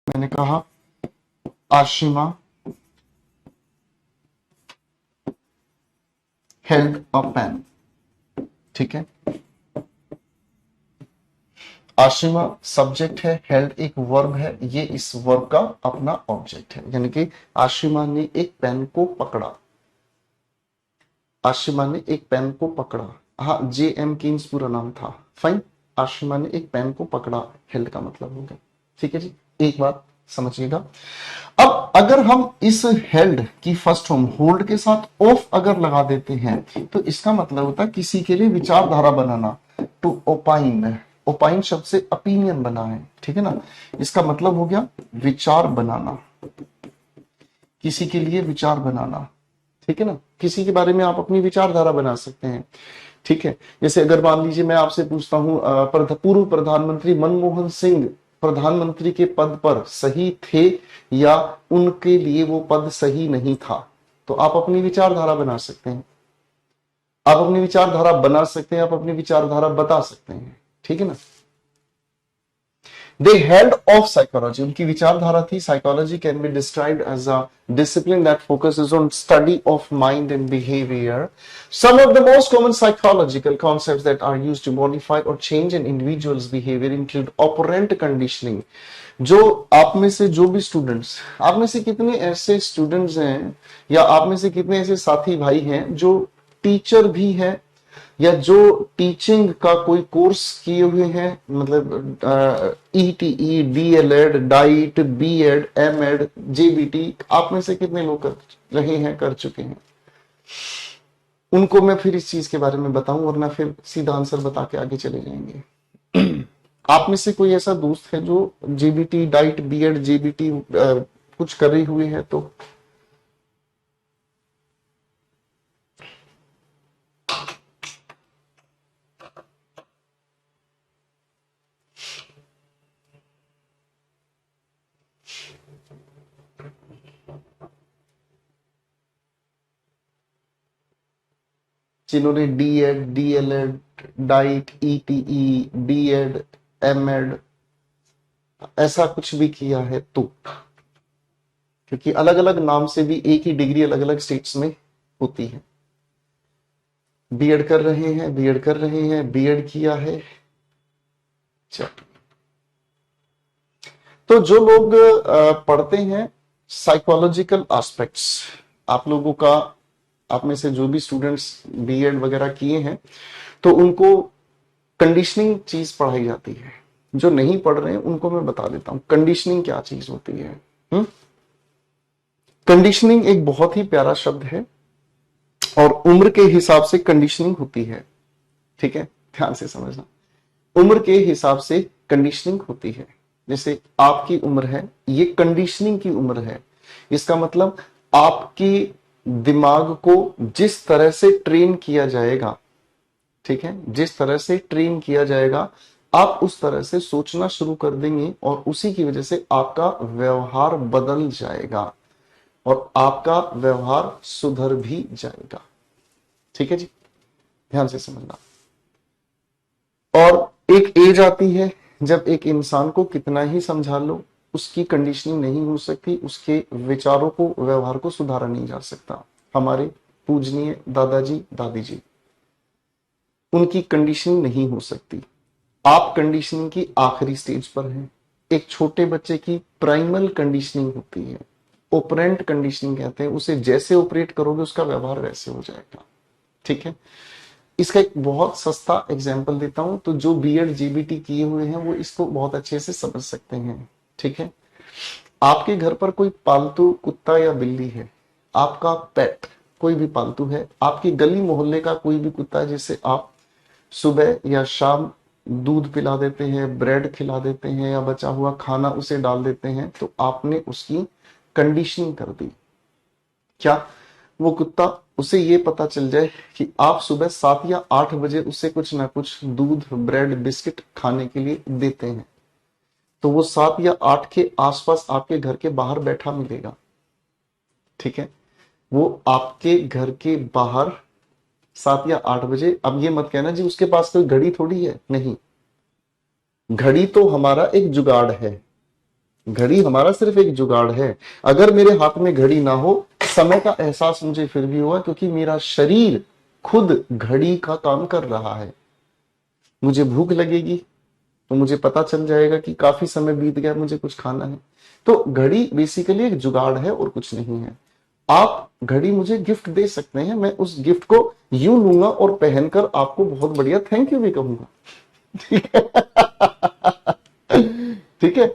मैंने कहा Ashima held a pen. ठीक है, आशिमा सब्जेक्ट है, हेल्ड एक वर्ब है, ये इस वर्ब का अपना ऑब्जेक्ट है, यानी कि आशिमा ने एक पेन को पकड़ा। आशिमा ने एक पेन को पकड़ा। हाँ, जे एम कीन्स पूरा नाम था। फाइन, आशिमा ने एक पेन को पकड़ा, हेल्ड का मतलब हो गया। ठीक है जी, एक बात समझिएगा। अब अगर हम इस हेल्ड की फर्स्ट फॉर्म होल्ड के साथ ऑफ अगर लगा देते हैं तो इसका मतलब होता है किसी के लिए विचारधारा बनाना। टू ओपाइन, ओपाइन शब्द से ओपिनियन बना है। ठीक है ना, इसका मतलब हो गया विचार बनाना, किसी के लिए विचार बनाना। ठीक है ना, किसी के बारे में आप अपनी विचारधारा बना सकते हैं। ठीक है, जैसे अगर मान लीजिए मैं आपसे पूछता हूं पूर्व प्रधानमंत्री मनमोहन सिंह प्रधानमंत्री के पद पर सही थे या उनके लिए वो पद सही नहीं था, तो आप अपनी विचारधारा बना सकते हैं। आप अपनी विचारधारा बना सकते हैं, आप अपनी विचारधारा बता सकते हैं। ठीक है ना, They held of psychology. उनकी विचारधारा थी psychology can be described as a discipline that focuses on study of mind and behavior. Some of the most common psychological concepts that are used to modify or change an individual's behavior include operant conditioning. जो आप में से जो भी students, आप में से कितने ऐसे स्टूडेंट्स हैं या आप में से कितने ऐसे साथी भाई हैं जो टीचर भी हैं या जो टीचिंग का कोई कोर्स किए हुए हैं, मतलब ETE, DLEd, DIET, BEd, MEd, JBT, आप में से कितने लोग कर रहे हैं, कर चुके हैं? उनको मैं फिर इस चीज के बारे में बताऊं, वरना फिर सीधा आंसर बता के आगे चले जाएंगे। आप में से कोई ऐसा दोस्त है जो जेबीटी, डाइट, बीएड, जेबीटी कुछ कर रही हुई है? तो जिन्होंने DEd, DLEd, DIET, ETE, BEd, MEd ऐसा कुछ भी किया है, तो क्योंकि अलग अलग नाम से भी एक ही डिग्री अलग अलग स्टेट्स में होती है। बीएड कर रहे हैं, बीएड कर रहे हैं, बीएड किया है। चलो, तो जो लोग पढ़ते हैं साइकोलॉजिकल एस्पेक्ट्स, आप लोगों का, आप में से जो भी स्टूडेंट्स बीएड वगैरह किए हैं तो उनको कंडीशनिंग चीज पढ़ाई जाती है। जो नहीं पढ़ रहे हैं उनको मैं बता देता हूं कंडीशनिंग क्या चीज होती है। कंडीशनिंग एक बहुत ही प्यारा शब्द है और उम्र के हिसाब से कंडीशनिंग होती है। ठीक है, ध्यान से समझना, उम्र के हिसाब से कंडीशनिंग होती है। जैसे आपकी उम्र है, ये कंडीशनिंग की उम्र है। इसका मतलब आपके दिमाग को जिस तरह से ट्रेन किया जाएगा, ठीक है, जिस तरह से ट्रेन किया जाएगा आप उस तरह से सोचना शुरू कर देंगे और उसी की वजह से आपका व्यवहार बदल जाएगा और आपका व्यवहार सुधर भी जाएगा। ठीक है जी, ध्यान से समझना। और एक एज आती है जब एक इंसान को कितना ही समझा लो उसकी कंडीशनिंग नहीं हो सकती, उसके विचारों को, व्यवहार को सुधारा नहीं जा सकता। हमारे पूजनीय दादाजी दादी जी, उनकी कंडीशनिंग नहीं हो सकती। आप कंडीशनिंग की आखिरी स्टेज पर हैं। एक छोटे बच्चे की प्राइमल कंडीशनिंग होती है, ओपरेंट कंडीशनिंग कहते हैं, उसे जैसे ऑपरेट करोगे उसका व्यवहार वैसे हो जाएगा। ठीक है, इसका एक बहुत सस्ता एग्जाम्पल देता हूं, तो जो बीएड जीबीटी किए हुए हैं वो इसको बहुत अच्छे से समझ सकते हैं। ठीक है, आपके घर पर कोई पालतू कुत्ता या बिल्ली है, आपका पेट कोई भी पालतू है, आपकी गली मोहल्ले का कोई भी कुत्ता है जिसे आप सुबह या शाम दूध पिला देते हैं, ब्रेड खिला देते हैं या बचा हुआ खाना उसे डाल देते हैं, तो आपने उसकी कंडीशनिंग कर दी। क्या वो कुत्ता, उसे ये पता चल जाए कि आप सुबह 7 या 8 बजे उसे कुछ ना कुछ दूध, ब्रेड, बिस्किट खाने के लिए देते हैं, तो वो 7 या 8 के आसपास आपके घर के बाहर बैठा मिलेगा। ठीक है, वो आपके घर के बाहर 7 या 8 बजे, अब ये मत कहना जी उसके पास कोई घड़ी थोड़ी है, नहीं, घड़ी तो हमारा एक जुगाड़ है। घड़ी हमारा सिर्फ एक जुगाड़ है। अगर मेरे हाथ में घड़ी ना हो, समय का एहसास मुझे फिर भी होगा, क्योंकि मेरा शरीर खुद घड़ी का काम कर रहा है। मुझे भूख लगेगी तो मुझे पता चल जाएगा कि काफी समय बीत गया, मुझे कुछ खाना है। तो घड़ी बेसिकली एक जुगाड़ है और कुछ नहीं है। आप घड़ी मुझे गिफ्ट दे सकते हैं, मैं उस गिफ्ट को यूं लूंगा और पहनकर आपको बहुत बढ़िया थैंक यू भी कहूंगा। ठीक है। ठीक है।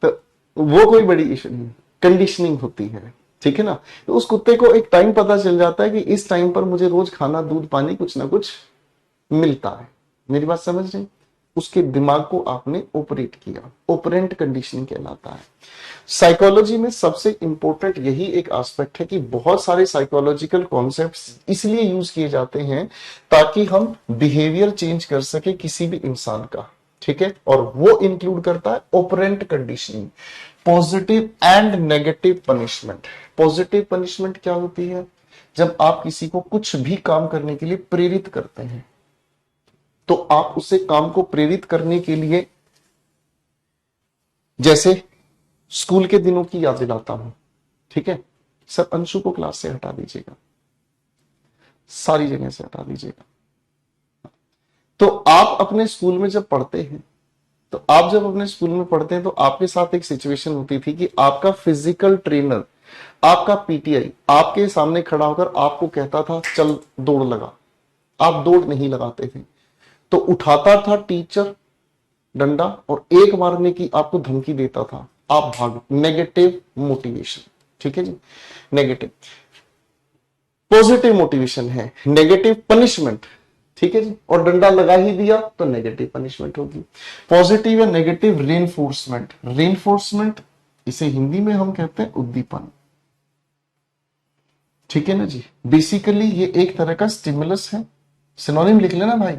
तो वो कोई बड़ी इशू नहीं, कंडीशनिंग होती है। ठीक है ना। तो उस कुत्ते को एक टाइम पता चल जाता है कि इस टाइम पर मुझे रोज खाना, दूध, पानी, कुछ ना कुछ मिलता है। मेरी बात समझ रहे हैं? उसके दिमाग को आपने ऑपरेट किया, ऑपरेंट कंडीशनिंग कहलाता है। साइकोलॉजी में सबसे इंपॉर्टेंट यही एक एस्पेक्ट है कि बहुत सारे साइकोलॉजिकल कॉन्सेप्ट्स इसलिए यूज किए जाते हैं ताकि हम बिहेवियर चेंज कर सके किसी भी इंसान का। ठीक है। और वो इंक्लूड करता है operant conditioning, positive and negative punishment. Positive punishment क्या होती है? जब आप किसी को कुछ भी काम करने के लिए प्रेरित करते हैं, तो आप उसे काम को प्रेरित करने के लिए, जैसे स्कूल के दिनों की याद दिलाता हूं। ठीक है। सर अंशु को क्लास से हटा दीजिएगा, सारी जगह से हटा दीजिएगा। तो आप अपने स्कूल में जब पढ़ते हैं, तो आप जब अपने स्कूल में पढ़ते हैं तो आपके साथ एक सिचुएशन होती थी कि आपका फिजिकल ट्रेनर, आपका पीटीआई आपके सामने खड़ा होकर आपको कहता था चल दौड़ लगा। आप दौड़ नहीं लगाते थे, तो उठाता था टीचर डंडा और एक मारने की आपको धमकी देता था, आप भाग। Negative motivation. ठीक है जी। नेगेटिव। पॉजिटिव मोटिवेशन है नेगेटिव पनिशमेंट। ठीक है जी। और डंडा लगा ही दिया तो नेगेटिव पनिशमेंट होगी। पॉजिटिव या नेगेटिव रेनफोर्समेंट। रेनफोर्समेंट इसे हिंदी में हम कहते हैं उद्दीपन। ठीक है ना जी। बेसिकली ये एक तरह का स्टिमुलस है, सिनोनिम लिख लेना भाई।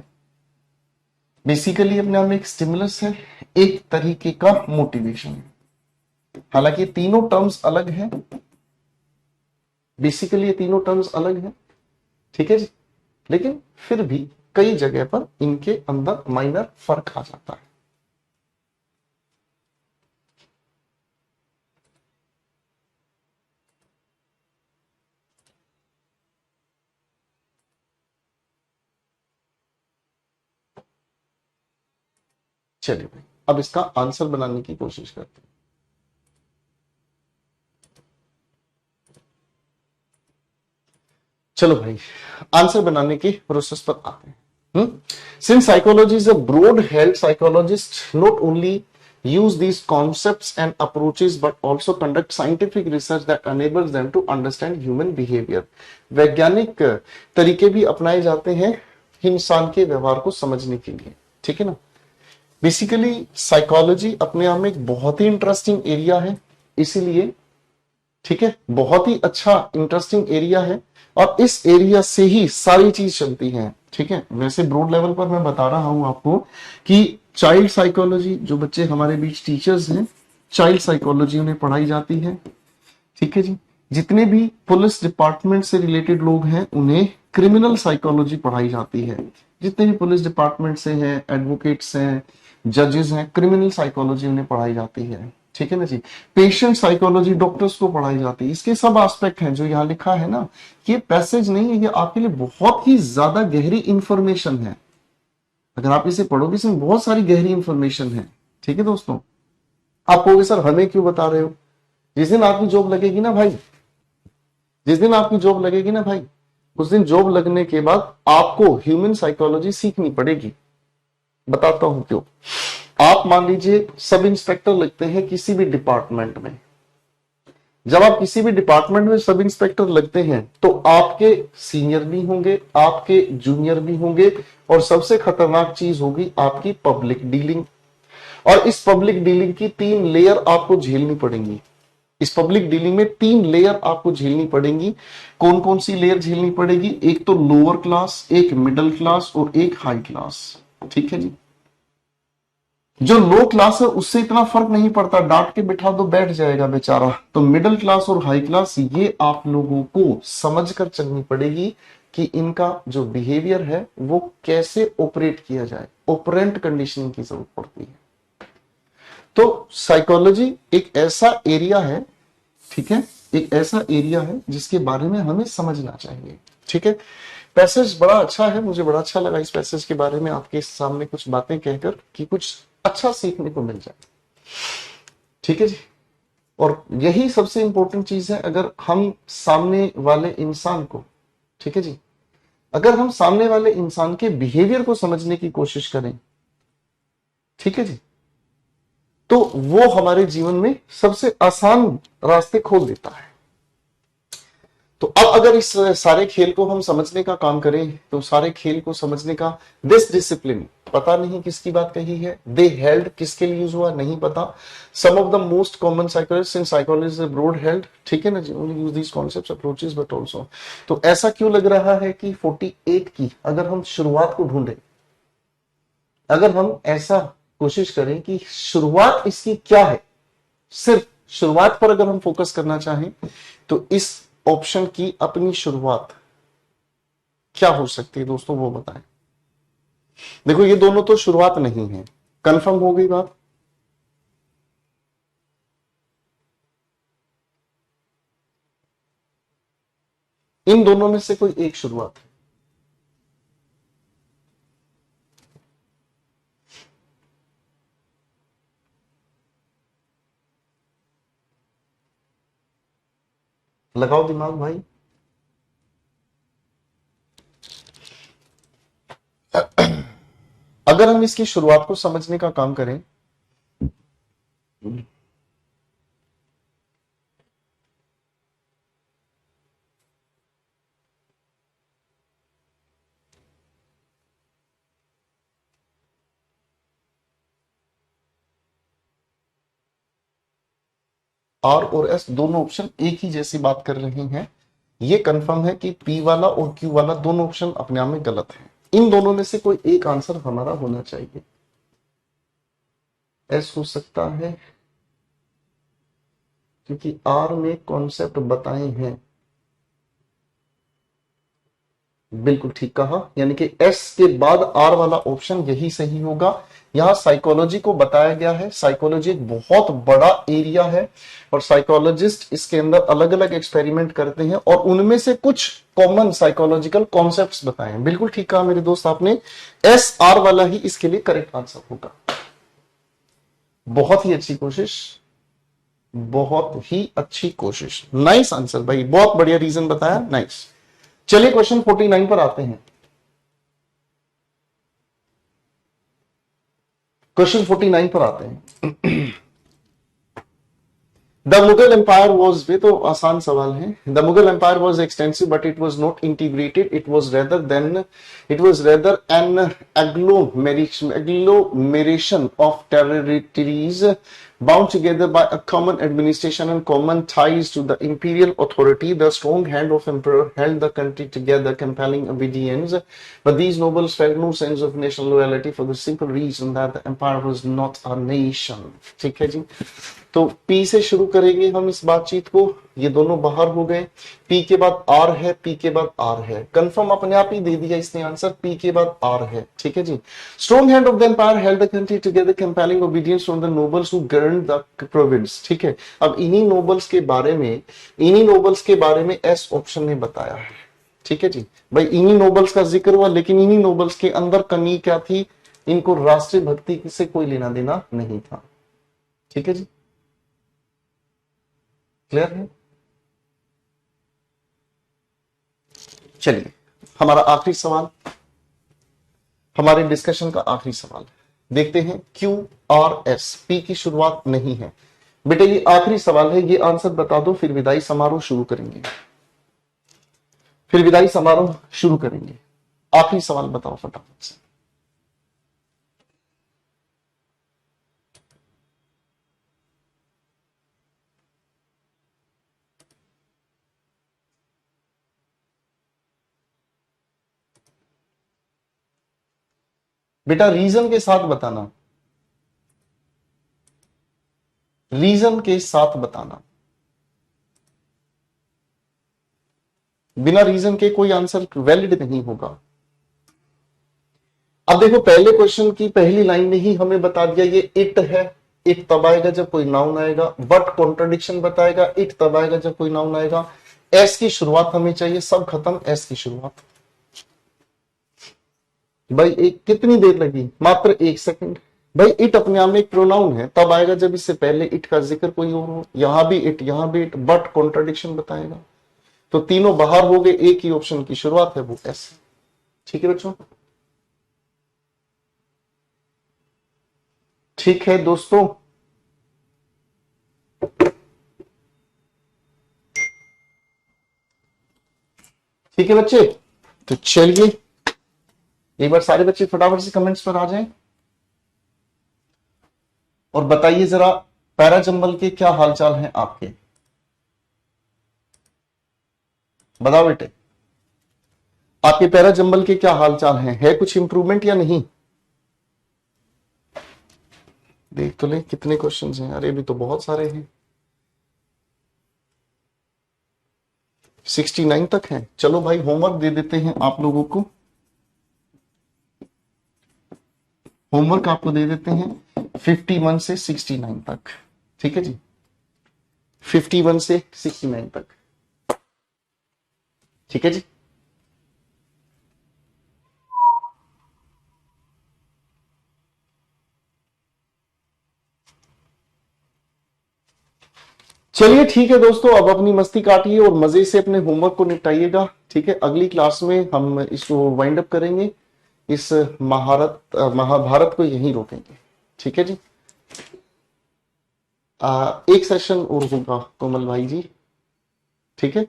बेसिकली अपने आप में एक स्टिमुलस है, एक तरीके का मोटिवेशन। हालांकि तीनों टर्म्स अलग हैं, बेसिकली ये तीनों टर्म्स अलग हैं। ठीक है जी। लेकिन फिर भी कई जगह पर इनके अंदर माइनर फर्क आ जाता है। चलिए भाई, अब इसका आंसर बनाने की कोशिश करते हैं। चलो भाई, आंसर बनाने की प्रोसेस पर आते हैं। Since psychology is a broad field, psychologist not only use these concepts and approaches but also conduct scientific research that enables them to understand human behavior। वैज्ञानिक तरीके भी अपनाए जाते हैं इंसान के व्यवहार को समझने के लिए। ठीक है ना। बेसिकली साइकोलॉजी अपने आप में एक बहुत ही इंटरेस्टिंग एरिया है, इसीलिए ठीक है, बहुत ही अच्छा इंटरेस्टिंग एरिया है और इस एरिया से ही सारी चीज चलती है। ठीक है। वैसे ब्रॉड लेवल पर मैं बता रहा हूं आपको कि चाइल्ड साइकोलॉजी, जो बच्चे हमारे बीच टीचर्स हैं, चाइल्ड साइकोलॉजी उन्हें पढ़ाई जाती है। ठीक है जी। जितने भी पुलिस डिपार्टमेंट से रिलेटेड लोग हैं उन्हें क्रिमिनल साइकोलॉजी पढ़ाई जाती है। जितने भी पुलिस डिपार्टमेंट से हैं, एडवोकेट्स हैं, जजेस हैं, क्रिमिनल साइकोलॉजी उन्हें पढ़ाई जाती है। ठीक है ना जी। पेशेंट साइकोलॉजी डॉक्टर्स को पढ़ाई जाती है। इसके सब एस्पेक्ट हैं जो यहाँ लिखा है ना, ये पैसेज नहीं है, ये आपके लिए बहुत ही ज्यादा गहरी इंफॉर्मेशन है। अगर आप इसे पढ़ोगे इसमें बहुत सारी गहरी इंफॉर्मेशन है। ठीक है दोस्तों। आप कहोगे सर हमें क्यों बता रहे हो? जिस दिन आपकी जॉब लगेगी ना भाई, जिस दिन आपकी जॉब लगेगी ना भाई, उस दिन जॉब लगने के बाद आपको ह्यूमन साइकोलॉजी सीखनी पड़ेगी। बताता हूं क्यों। आप मान लीजिए सब इंस्पेक्टर लगते हैं किसी भी डिपार्टमेंट में। जब आप किसी भी डिपार्टमेंट में सब इंस्पेक्टर लगते हैं तो आपके सीनियर भी होंगे, आपके जूनियर भी होंगे, और सबसे खतरनाक चीज होगी आपकी पब्लिक डीलिंग। और इस पब्लिक डीलिंग की 3 लेयर आपको झेलनी पड़ेंगी। इस पब्लिक डीलिंग में 3 लेयर आपको झेलनी पड़ेंगी। कौन कौन सी लेयर झेलनी पड़ेगी? एक तो लोअर क्लास, एक मिडिल क्लास और एक हाई क्लास। ठीक है जी। जो लो क्लास है उससे इतना फर्क नहीं पड़ता, डांट के बिठा दो बैठ जाएगा बेचारा। तो मिडिल क्लास और हाई क्लास, ये आप लोगों को समझकर चलनी पड़ेगी कि इनका जो बिहेवियर है वो कैसे ऑपरेट किया जाए। ऑपरेंट कंडीशनिंग की जरूरत पड़ती है। तो साइकोलॉजी एक ऐसा एरिया है, ठीक है, एक ऐसा एरिया है जिसके बारे में हमें समझना चाहिए, ठीक है। पैसेज बड़ा अच्छा है, मुझे बड़ा अच्छा लगा इस पैसेज के बारे में आपके सामने कुछ बातें कहकर कि कुछ अच्छा सीखने को मिल जाए, ठीक है जी। और यही सबसे इंपॉर्टेंट चीज है, अगर हम सामने वाले इंसान को, ठीक है जी, अगर हम सामने वाले इंसान के बिहेवियर को समझने की कोशिश करें, ठीक है जी, तो वो हमारे जीवन में सबसे आसान रास्ते खोल देता है। तो अब अगर इस सारे खेल को हम समझने का काम करें, तो सारे खेल को समझने का दिस डिसिप्लिन, पता नहीं किसकी बात कही है, दे हेल्ड किसके लिए यूज हुआ नहीं पता, some of the most common psychologist in psychology broad held, ठीक है ना जी, only use these concepts approaches but also. तो ऐसा क्यों लग रहा है कि 48 की अगर हम शुरुआत को ढूंढें, अगर हम ऐसा कोशिश करें कि शुरुआत इसकी क्या है, सिर्फ शुरुआत पर अगर हम फोकस करना चाहें, तो इस ऑप्शन की अपनी शुरुआत क्या हो सकती है दोस्तों, वो बताएं। देखो ये दोनों तो शुरुआत नहीं है, कंफर्म हो गई बात। इन दोनों में से कोई एक शुरुआत है। लगाओ दिमाग भाई। अगर हम इसकी शुरुआत को समझने का काम करें, आर और एस दोनों ऑप्शन एक ही जैसी बात कर रहे हैं, ये कंफर्म है कि पी वाला और क्यू वाला दोनों ऑप्शन अपने आप में गलत है। इन दोनों में से कोई एक आंसर हमारा होना चाहिए। एस हो सकता है क्योंकि आर में कॉन्सेप्ट बताए हैं, बिल्कुल ठीक कहा, यानी कि एस के बाद आर वाला ऑप्शन यही सही होगा। यहां साइकोलॉजी को बताया गया है, साइकोलॉजी एक बहुत बड़ा एरिया है और साइकोलॉजिस्ट इसके अंदर अलग अलग एक्सपेरिमेंट करते हैं और उनमें से कुछ कॉमन साइकोलॉजिकल कॉन्सेप्ट्स बताए हैं। बिल्कुल ठीक कहा मेरे दोस्त आपने, एस आर वाला ही इसके लिए करेक्ट आंसर होगा। बहुत ही अच्छी कोशिश, बहुत ही अच्छी कोशिश, नाइस आंसर भाई, बहुत बढ़िया रीजन बताया, नाइस। चलिए क्वेश्चन 49 पर आते हैं। क्वेश्चन 49 पर आते हैं। द मुगल एम्पायर वॉज, वे तो आसान सवाल है। The Mughal empire was extensive but it was not integrated, it was rather an agglomeration of territories bound together by a common administration and common ties to the imperial authority. The strong hand of emperor held the country together, compelling obedience. But these nobles felt no sense of national loyalty for the simple reason that the empire was not a nation. ठीक है जी, तो P से शुरू करेंगे हम इस बातचीत को। ये दोनों बाहर हो गए, पी के बाद आर है, पी के बाद आर है, कंफर्म अपने आप ही दे दिया इसने आंसर, पी के बाद आर है, ठीक है जी। Strong hand of the empire held the country together, compelling obedience from the nobles who governed the provinces, ठीक है। अब इन्हीं नोबल्स के बारे में एस ऑप्शन ने बताया है, ठीक है जी। भाई इन्हीं नोबल्स का जिक्र हुआ, लेकिन इन्हीं नोबल्स के अंदर कमी क्या थी, इनको राष्ट्रीय भक्ति से कोई लेना देना नहीं था, ठीक है जी, क्लियर है। चलिए हमारा आखिरी सवाल, हमारे डिस्कशन का आखिरी सवाल देखते हैं। क्यू आर एस, पी की शुरुआत नहीं है बेटे, ये आखिरी सवाल है, ये आंसर बता दो, फिर विदाई समारोह शुरू करेंगे, फिर विदाई समारोह शुरू करेंगे। आखिरी सवाल बताओ फटाफट से। बेटा रीजन के साथ बताना, रीजन के साथ बताना, बिना रीजन के कोई आंसर वैलिड नहीं होगा। अब देखो पहले क्वेश्चन की पहली लाइन ने ही हमें बता दिया ये इट है, इट तब आएगा जब कोई नाउन आएगा, बट कॉन्ट्रडिक्शन बताएगा, इट तब आएगा जब कोई नाउन आएगा, एस की शुरुआत हमें चाहिए, सब खत्म, एस की शुरुआत। भाई एक कितनी देर लगी, मात्र 1 सेकंड। भाई इट अपने आप में एक प्रोनाउन है, तब आएगा जब इससे पहले इट का जिक्र कोई और हो, यहां भी इट, यहां भी इट, बट कॉन्ट्रडिक्शन बताएगा। तो तीनों बाहर हो गए, एक ही ऑप्शन की शुरुआत है, वो एस। ठीक है बच्चों, ठीक है दोस्तों। ठीक है बच्चे, तो चलिए एक बार सारे बच्चे फटाफट से कमेंट्स पर आ जाएं और बताइए जरा पैराजंबल के क्या हालचाल हैं आपके। बताओ बेटे, आपके पैराजंबल के क्या हालचाल हैं, है कुछ इंप्रूवमेंट या नहीं? देख तो ले कितने क्वेश्चंस हैं, अरे भी तो बहुत सारे हैं, 69 तक हैं। चलो भाई होमवर्क दे देते हैं आप लोगों को, होमवर्क आपको दे देते हैं 51 से 69 तक। ठीक है जी, 51 से 69 तक। ठीक है जी, चलिए ठीक है दोस्तों, अब अपनी मस्ती काटिए और मजे से अपने होमवर्क को निपटाइएगा। ठीक है, अगली क्लास में हम इसको वाइंड अप करेंगे, इस महाभारत को यहीं रोकेंगे। ठीक है जी, एक सेशन और होगा कोमल भाई जी। ठीक है,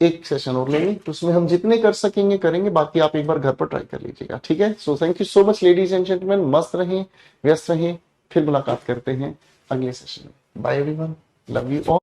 एक सेशन और लेंगे, तो उसमें हम जितने कर सकेंगे करेंगे, बाकी आप एक बार घर पर ट्राई कर लीजिएगा। ठीक है, so thank you so much ladies and gentleman, मस्त रहें, व्यस्त रहें, फिर मुलाकात करते हैं अगले सेशन में। Bye everyone, love you all.